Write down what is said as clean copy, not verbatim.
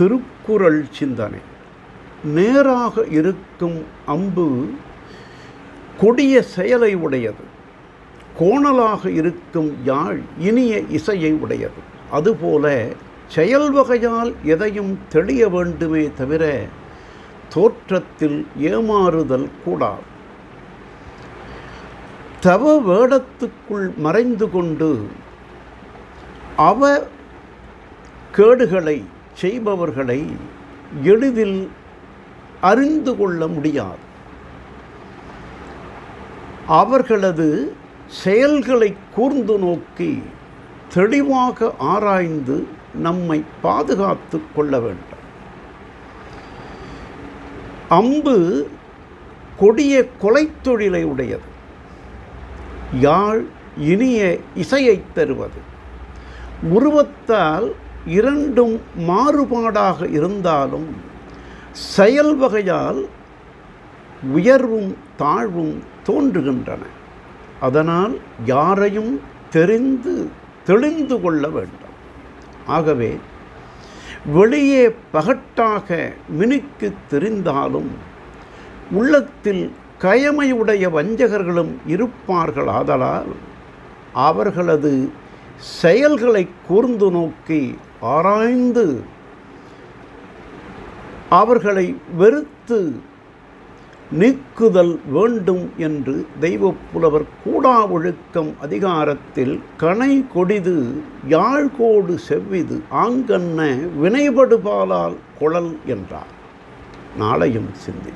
திருக்குறள் சிந்தனை. நேராக இருக்கும் அம்பு கொடிய செயலை உடையது, கோணலாக இருக்கும் யாழ் இனிய இசையை உடையது. அதுபோல செயல் வகையால் எதையும் தெளிய வேண்டுமே தவிர தோற்றத்தில் ஏமாறுதல் கூடாது. தவ வேடத்துக்குள் மறைந்து கொண்டு அவ கேடுகளை செய்பவர்களை எளிதில் அறிந்து கொள்ள முடியாது. அவர்களது செயல்களை கூர்ந்து நோக்கி தெளிவாக ஆராய்ந்து நம்மை பாதுகாத்து கொள்ள வேண்டும். அம்பு கொடிய கொலைத்தொழிலை உடையது, யாழ் இனிய இசையை தருவது. உருவத்தால் இரண்டும் மாறுபாடாக இருந்தாலும் செயல் வகையால் உயர்வும் தாழ்வும் தோன்றுகின்றன. அதனால் யாரையும் தெளிந்து கொள்ள வேண்டும். ஆகவே வெளியே பகட்டாக மினுக்கு தெரிந்தாலும் உள்ளத்தில் கயமையுடைய வஞ்சகர்களும் இருப்பார்கள். ஆதலால் அவர்களது செயல்களை கூர்ந்து நோக்கி ஆராய்ந்து அவர்களை வெறுத்து நீக்குதல் வேண்டும் என்று தெய்வப்புலவர் கூடா ஒழுக்கம் அதிகாரத்தில் கணை கொடிது யாழ்கோடு செவ்விது ஆங்கன்ன வினைபடுபாலால் குழல் என்றார். நாளையும் சிந்தி.